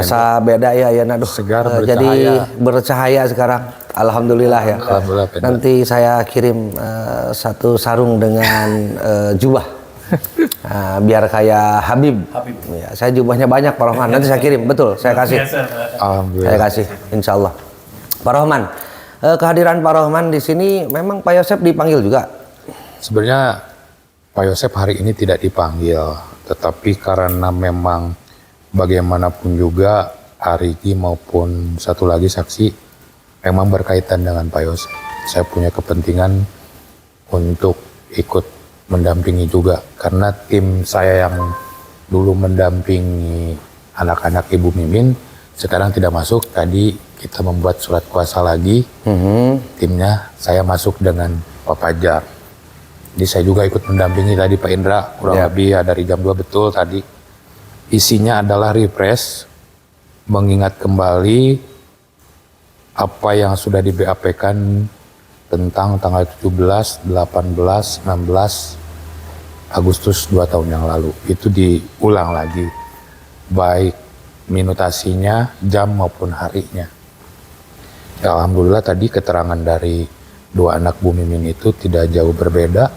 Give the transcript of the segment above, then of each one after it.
Terasa beda ya Naduh. Segar, bercahaya. Jadi bercahaya sekarang. Alhamdulillah ya. Alhamdulillah, nanti saya kirim satu sarung dengan jubah. Biar kayak Habib. Ya, saya jubahnya banyak Pak Rohman. Nanti saya kirim, betul. Saya kasih. Alhamdulillah. Saya kasih, insya Allah. Pak Rohman, kehadiran Pak Rohman di sini memang Pak Yosep dipanggil juga. Sebenarnya Pak Yosep hari ini tidak dipanggil, tetapi karena memang bagaimanapun juga Arigi maupun satu lagi saksi memang berkaitan dengan Pak Yosep. Saya punya kepentingan untuk ikut mendampingi juga, karena tim saya yang dulu mendampingi anak-anak Ibu Mimin sekarang tidak masuk. Tadi kita membuat surat kuasa lagi, timnya saya masuk dengan Pak Fajar. Jadi saya juga ikut mendampingi tadi Pak Indra, kurang lebih ya dari jam 2 betul tadi. Isinya adalah refresh, mengingat kembali apa yang sudah di BAP-kan tentang tanggal 17, 18, 16 Agustus 2 tahun yang lalu. Itu diulang lagi, baik minutasinya, jam maupun harinya. Ya, alhamdulillah tadi keterangan dari dua anak Bu Mimin itu tidak jauh berbeda,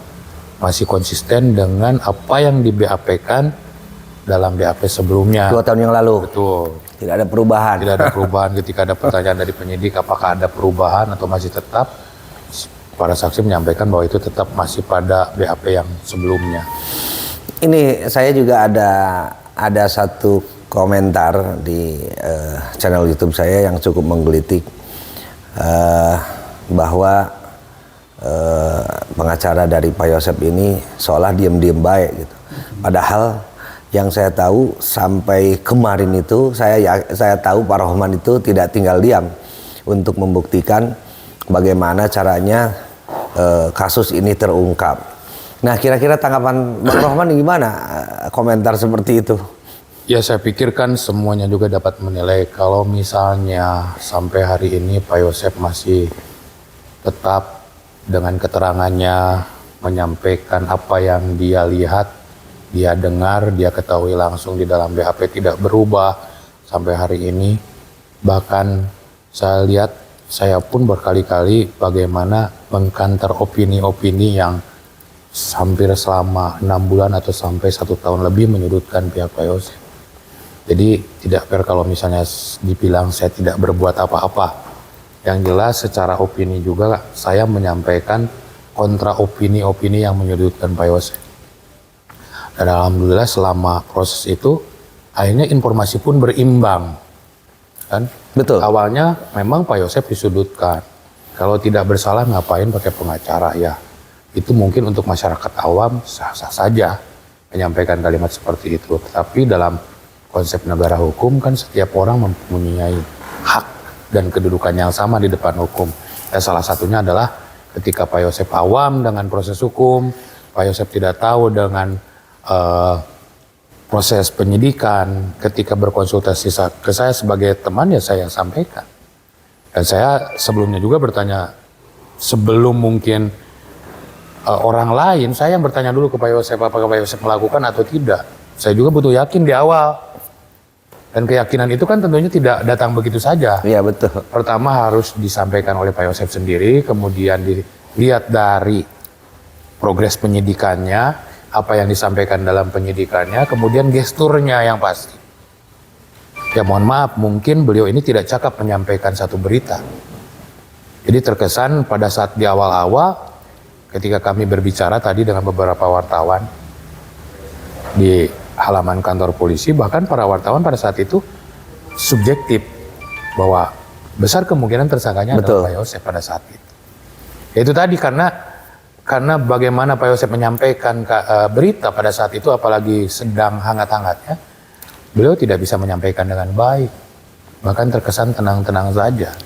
masih konsisten dengan apa yang di BAP-kan dalam BAP sebelumnya. 2 tahun yang lalu. Betul. Tidak ada perubahan. Tidak ada perubahan. Ketika ada pertanyaan dari penyidik apakah ada perubahan atau masih tetap, para saksi menyampaikan bahwa itu tetap masih pada BAP yang sebelumnya. Ini saya juga ada satu komentar di channel YouTube saya yang cukup menggelitik, bahwa pengacara dari Pak Yosep ini seolah diem-diem baik gitu. Padahal yang saya tahu sampai kemarin itu saya tahu Pak Rohman itu tidak tinggal diam untuk membuktikan bagaimana caranya kasus ini terungkap. Nah, kira-kira tanggapan Bang Rohman gimana komentar seperti itu? Ya, saya pikirkan semuanya juga dapat menilai kalau misalnya sampai hari ini Pak Yosep masih tetap dengan keterangannya menyampaikan apa yang dia lihat, dia dengar, dia ketahui langsung di dalam BAP tidak berubah sampai hari ini. Bahkan saya lihat, saya pun berkali-kali bagaimana mengkanter opini-opini yang hampir selama 6 bulan atau sampai 1 tahun lebih menyudutkan pihak Pak Yosep. Jadi tidak fair kalau misalnya dibilang saya tidak berbuat apa-apa. Yang jelas secara opini juga saya menyampaikan kontra opini-opini yang menyudutkan Pak Yosep. Dan alhamdulillah selama proses itu akhirnya informasi pun berimbang. Kan? Betul. Awalnya memang Pak Yosep disudutkan. Kalau tidak bersalah ngapain pakai pengacara ya. Itu mungkin untuk masyarakat awam sah-sah saja menyampaikan kalimat seperti itu. Tetapi dalam konsep negara hukum kan setiap orang mempunyai hak dan kedudukan yang sama di depan hukum. Ya, salah satunya adalah ketika Pak Yosep awam dengan proses hukum, Pak Yosep tidak tahu dengan proses penyidikan, ketika berkonsultasi ke saya sebagai teman ya saya sampaikan. Dan saya sebelumnya juga bertanya, sebelum mungkin orang lain, saya yang bertanya dulu ke Pak Yosep apakah Pak Yosep melakukan atau tidak. Saya juga butuh yakin di awal. Dan keyakinan itu kan tentunya tidak datang begitu saja. Iya, betul. Pertama harus disampaikan oleh Pak Yosep sendiri, kemudian dilihat dari progres penyidikannya, apa yang disampaikan dalam penyidikannya, kemudian gesturnya yang pasti. Ya mohon maaf, mungkin beliau ini tidak cakap menyampaikan satu berita. Jadi terkesan pada saat di awal-awal, ketika kami berbicara tadi dengan beberapa wartawan di halaman kantor polisi, bahkan para wartawan pada saat itu subjektif bahwa besar kemungkinan tersangkanya adalah Pak Yosep pada saat itu. Itu tadi karena bagaimana Pak Yosep menyampaikan berita pada saat itu, apalagi sedang hangat-hangatnya, beliau tidak bisa menyampaikan dengan baik, bahkan terkesan tenang-tenang saja.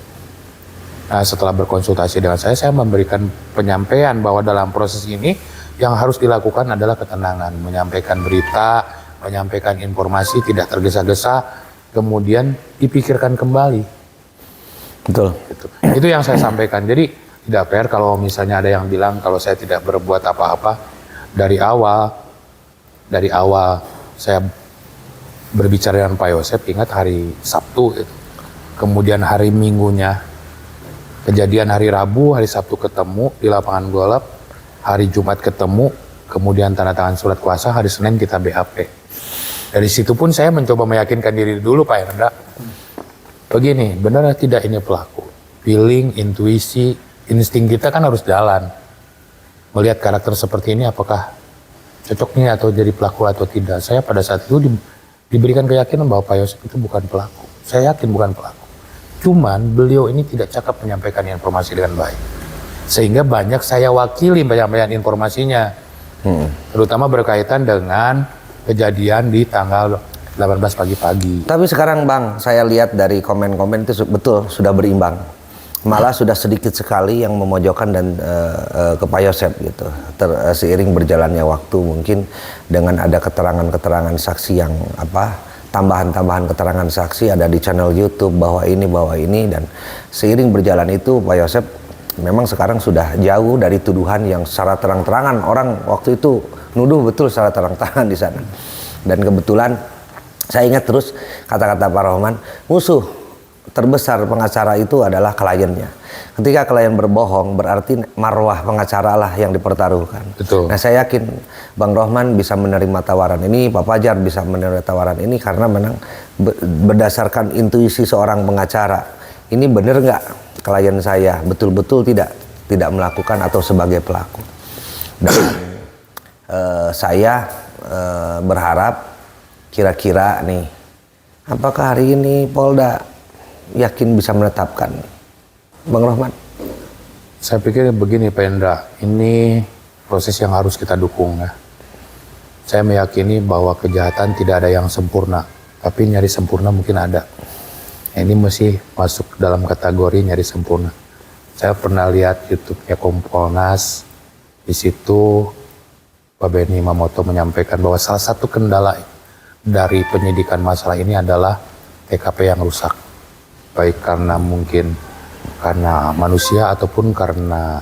Nah, setelah berkonsultasi dengan saya memberikan penyampaian bahwa dalam proses ini yang harus dilakukan adalah ketenangan, menyampaikan berita, menyampaikan informasi tidak tergesa-gesa, kemudian dipikirkan kembali. Betul. Itu yang saya sampaikan. Jadi tidak fair kalau misalnya ada yang bilang kalau saya tidak berbuat apa-apa. Dari awal saya berbicara dengan Pak Yosep, ingat hari Sabtu gitu. Kemudian hari Minggunya kejadian, hari Rabu, hari Sabtu ketemu di lapangan golf, hari Jumat ketemu, kemudian tanda tangan surat kuasa, hari Senin kita BAP. Dari situ pun saya mencoba meyakinkan diri dulu Pak Hendra. Begini, benar tidak ini pelaku? Feeling, intuisi, insting kita kan harus jalan. Melihat karakter seperti ini apakah cocok nih atau jadi pelaku atau tidak. Saya pada saat itu diberikan keyakinan bahwa Pak Yosep itu bukan pelaku. Saya yakin bukan pelaku. Cuman beliau ini tidak cakap menyampaikan informasi dengan baik. Sehingga banyak saya wakili banyak informasinya. Terutama berkaitan dengan kejadian di tanggal 18 pagi-pagi. Tapi sekarang Bang, saya lihat dari komen-komen itu betul sudah berimbang. Malah sudah sedikit sekali yang memojokkan dan ke Pak Yosep gitu. Seiring berjalannya waktu mungkin dengan ada keterangan-keterangan saksi yang tambahan-tambahan keterangan saksi ada di channel YouTube bahwa ini dan seiring berjalan itu Pak Yosep memang sekarang sudah jauh dari tuduhan yang secara terang-terangan orang waktu itu nuduh betul secara terang-terangan di sana. Dan kebetulan saya ingat terus kata-kata Pak Rohman, musuh terbesar pengacara itu adalah kliennya. Ketika klien berbohong berarti marwah pengacara lah yang dipertaruhkan. Betul. Nah saya yakin Bang Rohman bisa menerima tawaran ini, Pak Fajar bisa menerima tawaran ini karena memang berdasarkan intuisi seorang pengacara. Ini benar nggak klien saya betul-betul tidak melakukan atau sebagai pelaku. Dan saya berharap kira-kira nih, apakah hari ini Polda yakin bisa menetapkan Bang Rohman? Saya pikir begini Pak Hendra, ini proses yang harus kita dukung ya. Saya meyakini bahwa kejahatan tidak ada yang sempurna, tapi nyari sempurna mungkin ada. Ini masih masuk dalam kategori nyari sempurna. Saya pernah lihat YouTube-nya Kompolnas, di situ Pak Benny Mamoto menyampaikan bahwa salah satu kendala dari penyidikan masalah ini adalah TKP yang rusak. Baik karena mungkin karena manusia ataupun karena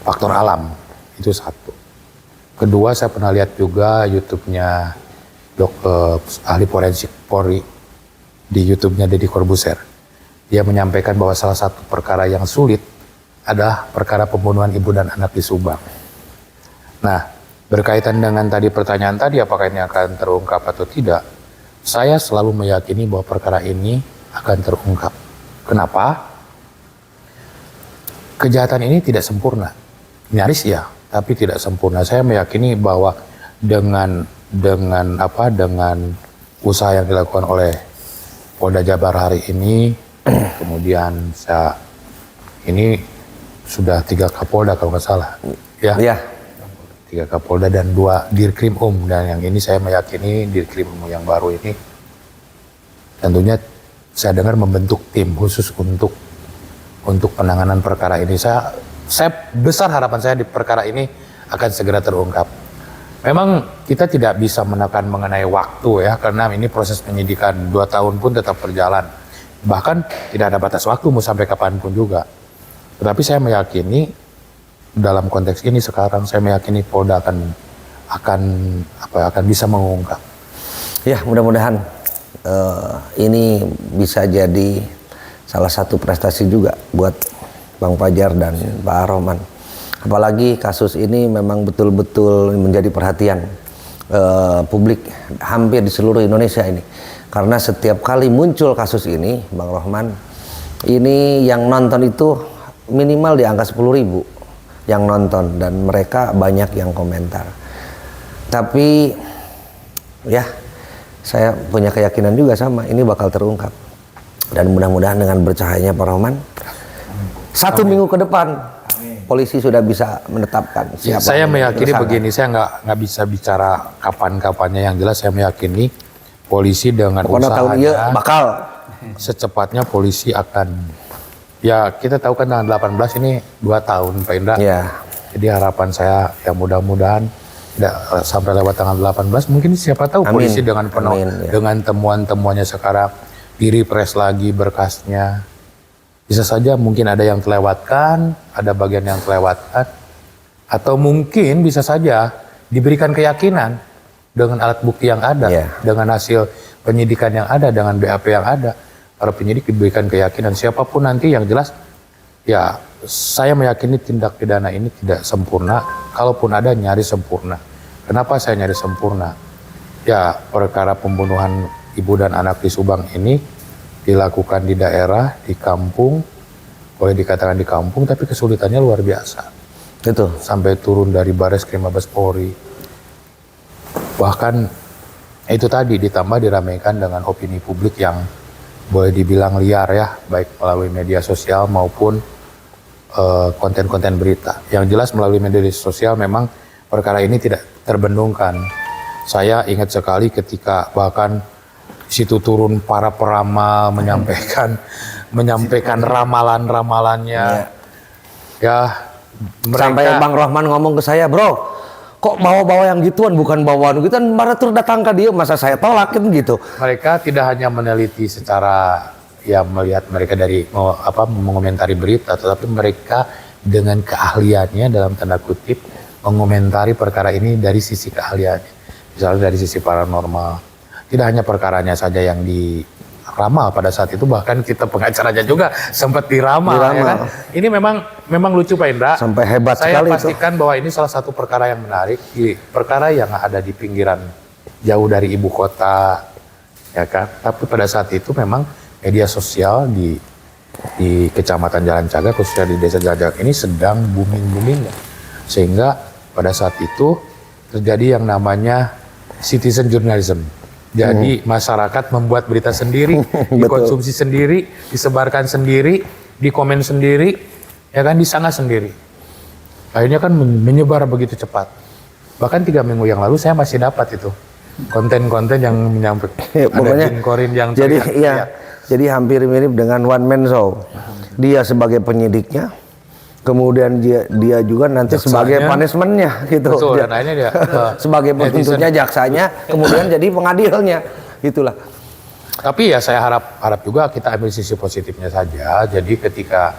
faktor alam. Itu satu. Kedua, saya pernah lihat juga YouTube-nya ahli forensik Polri, di YouTube-nya Deddy Corbuzier. Dia menyampaikan bahwa salah satu perkara yang sulit adalah perkara pembunuhan ibu dan anak di Subang. Nah, berkaitan dengan tadi pertanyaan tadi apakah ini akan terungkap atau tidak, saya selalu meyakini bahwa perkara ini akan terungkap. Kenapa? Kejahatan ini tidak sempurna, nyaris ya, tapi tidak sempurna. Saya meyakini bahwa dengan usaha yang dilakukan oleh Polda Jabar hari ini, kemudian ini sudah 3 Kapolda kalau nggak salah, ya. Iya. 3 Kapolda dan 2 Dirkrim dan yang ini saya meyakini Dirkrim yang baru ini tentunya saya dengar membentuk tim khusus untuk penanganan perkara ini. Saya besar harapan saya di perkara ini akan segera terungkap. Memang kita tidak bisa menekan mengenai waktu ya, karena ini proses penyidikan 2 tahun pun tetap berjalan. Bahkan tidak ada batas waktu mau sampai kapanpun juga. Tetapi saya meyakini dalam konteks ini sekarang saya meyakini Polda akan bisa mengungkap. Ya mudah-mudahan ini bisa jadi salah satu prestasi juga buat Bang Fajar dan Pak Rohman. Apalagi kasus ini memang betul-betul menjadi perhatian publik hampir di seluruh Indonesia ini. Karena setiap kali muncul kasus ini, Bang Rohman, ini yang nonton itu minimal di angka 10.000 yang nonton dan mereka banyak yang komentar. Tapi ya saya punya keyakinan juga sama ini bakal terungkap. Dan mudah-mudahan dengan bercahayanya Pak Rohman, 1 minggu ke depan polisi sudah bisa menetapkan siapa. Saya meyakini begini, saya nggak bisa bicara kapan-kapannya, yang jelas saya meyakini polisi dengan usahanya bakal secepatnya polisi akan, ya kita tahu kan tanggal 18 ini 2 tahun Pak Indra. Ya. Jadi harapan saya ya mudah-mudahan tidak sampai lewat tanggal 18, mungkin siapa tahu polisi dengan penuh dengan temuan-temuannya sekarang di-refresh lagi berkasnya. Bisa saja mungkin ada yang terlewatkan, ada bagian yang terlewatkan, atau mungkin bisa saja diberikan keyakinan dengan alat bukti yang ada, dengan hasil penyidikan yang ada dengan BAP yang ada, para penyidik diberikan keyakinan siapapun nanti yang jelas, ya saya meyakini tindak pidana ini tidak sempurna, kalaupun ada nyaris sempurna. Kenapa saya nyaris sempurna? Ya perkara pembunuhan ibu dan anak di Subang ini dilakukan di daerah, di kampung, boleh dikatakan di kampung, tapi kesulitannya luar biasa. Itu Sampai turun dari Bareskrim Mabes Polri. Bahkan itu tadi ditambah diramaikan dengan opini publik yang boleh dibilang liar ya, baik melalui media sosial maupun konten-konten berita. Yang jelas melalui media sosial memang perkara ini tidak terbendungkan. Saya ingat sekali ketika bahkan situ turun para peramal menyampaikan ramalan-ramalannya. Ya, sampai mereka Bang Rohman ngomong ke saya, bro, kok bawa-bawa yang gituan, bukan bawaan gituan, mana terus datang ke dia, masa saya tolakin gitu. mereka tidak hanya meneliti secara ya melihat mereka dari mengomentari berita, tetapi mereka dengan keahliannya dalam tanda kutip mengomentari perkara ini dari sisi keahliannya, misalnya dari sisi paranormal. Tidak hanya perkaranya saja yang diramal pada saat itu, bahkan kita pengacaranya juga sempat diramal. Ya kan? Ini memang lucu Pak Indra. Sampai hebat Saya sekali pastikan bahwa ini salah satu perkara yang menarik, di perkara yang ada di pinggiran jauh dari ibu kota, ya kan. Tapi pada saat itu memang media sosial di Kecamatan Jalan Cagak, khususnya di Desa Jalan Cagak ini sedang booming-boomingnya, sehingga pada saat itu terjadi yang namanya citizen journalism. Jadi masyarakat membuat berita sendiri, dikonsumsi sendiri, disebarkan sendiri, dikomen sendiri, ya kan, disanggah sendiri. Akhirnya kan menyebar begitu cepat. Bahkan 3 minggu yang lalu saya masih dapat itu konten-konten yang menyampaikan ada jin korin yang jadi terlihat. iya, jadi hampir mirip dengan one man show. Dia sebagai penyidiknya, kemudian dia juga nanti Jaksanya, sebagai punishment-nya gitu. Betul, dan akhirnya dia sebagai penuntutnya, jaksanya, kemudian jadi pengadilnya, gitulah. Tapi ya saya harap juga kita ambil sisi positifnya saja. Jadi ketika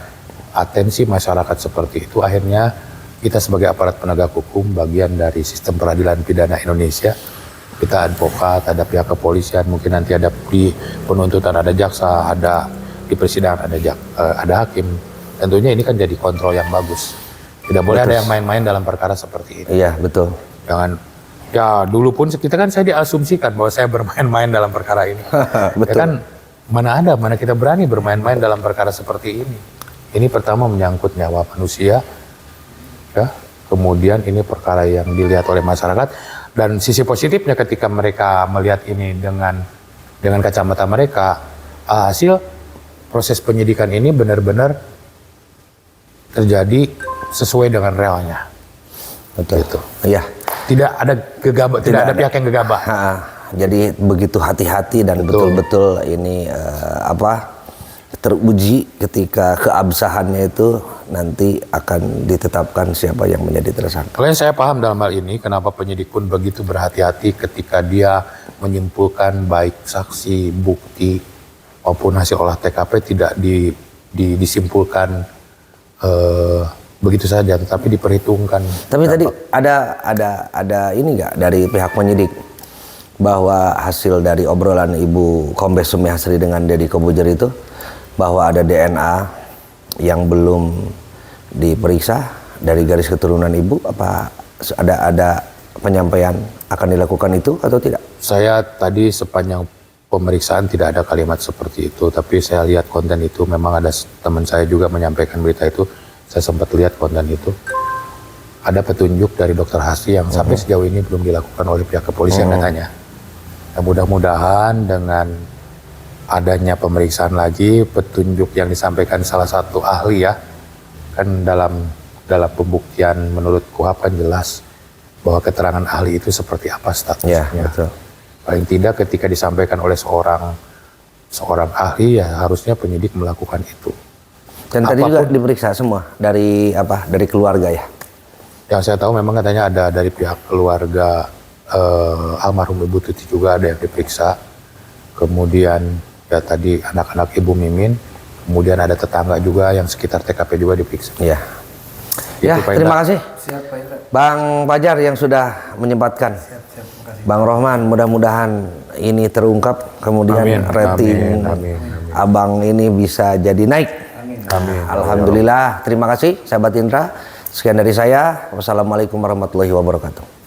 atensi masyarakat seperti itu, akhirnya kita sebagai aparat penegak hukum, bagian dari sistem peradilan pidana Indonesia, kita advokat, ada pihak kepolisian, mungkin nanti ada di penuntutan, ada jaksa, ada di persidangan, ada hakim. Tentunya ini kan jadi kontrol yang bagus. Tidak boleh ada yang main-main dalam perkara seperti ini. Iya, betul. Jangan, ya dulu pun kita kan saya diasumsikan bahwa saya bermain-main dalam perkara ini. Betul. Ya kan, mana kita berani bermain-main dalam perkara seperti ini. Ini pertama menyangkut nyawa manusia, ya. Kemudian ini perkara yang dilihat oleh masyarakat. Dan sisi positifnya ketika mereka melihat ini dengan kacamata mereka, hasil proses penyidikan ini benar-benar terjadi sesuai dengan realnya. Betul. Gitu. Iya. Tidak ada gegabah, tidak ada pihak yang gegabah. Jadi begitu hati-hati dan betul-betul ini teruji ketika keabsahannya itu nanti akan ditetapkan siapa yang menjadi tersangka. Kalau yang saya paham dalam hal ini, kenapa penyidik pun begitu berhati-hati ketika dia menyimpulkan baik saksi, bukti maupun hasil olah TKP tidak disimpulkan begitu saja, tetapi diperhitungkan. Tapi tadi ada ini nggak dari pihak penyidik bahwa hasil dari obrolan Ibu Kombes Sumiasri dengan Deddy Kobuzer itu bahwa ada DNA yang belum diperiksa dari garis keturunan Ibu, apa ada penyampaian akan dilakukan itu atau tidak? Saya tadi sepanjang pemeriksaan tidak ada kalimat seperti itu, tapi saya lihat konten itu, memang ada teman saya juga menyampaikan berita itu, saya sempat lihat konten itu. Ada petunjuk dari Dokter Hasti yang sampai sejauh ini belum dilakukan oleh pihak kepolisian katanya. Dan mudah-mudahan dengan adanya pemeriksaan lagi, petunjuk yang disampaikan salah satu ahli ya, kan dalam pembuktian menurut KUHP kan jelas bahwa keterangan ahli itu seperti apa statusnya. Ya, betul. Paling tidak ketika disampaikan oleh seorang ahli, ya harusnya penyidik melakukan itu. Dan tadi juga diperiksa semua dari keluarga ya? Yang saya tahu memang katanya ada dari pihak keluarga almarhum Ibu Tuti juga ada yang diperiksa. Kemudian ya tadi anak-anak Ibu Mimin, kemudian ada tetangga juga yang sekitar TKP juga diperiksa. Iya. Ya, Itu, Pak terima Indra. kasih. Siap Pak Indra. Bang Fajar yang sudah menyempatkan. Makasih. Bang Rohman, mudah-mudahan ini terungkap, kemudian Amin, rating amin. Abang ini bisa jadi naik. Amin. Alhamdulillah, terima kasih sahabat Indra. Sekian dari saya. Wassalamualaikum warahmatullahi wabarakatuh.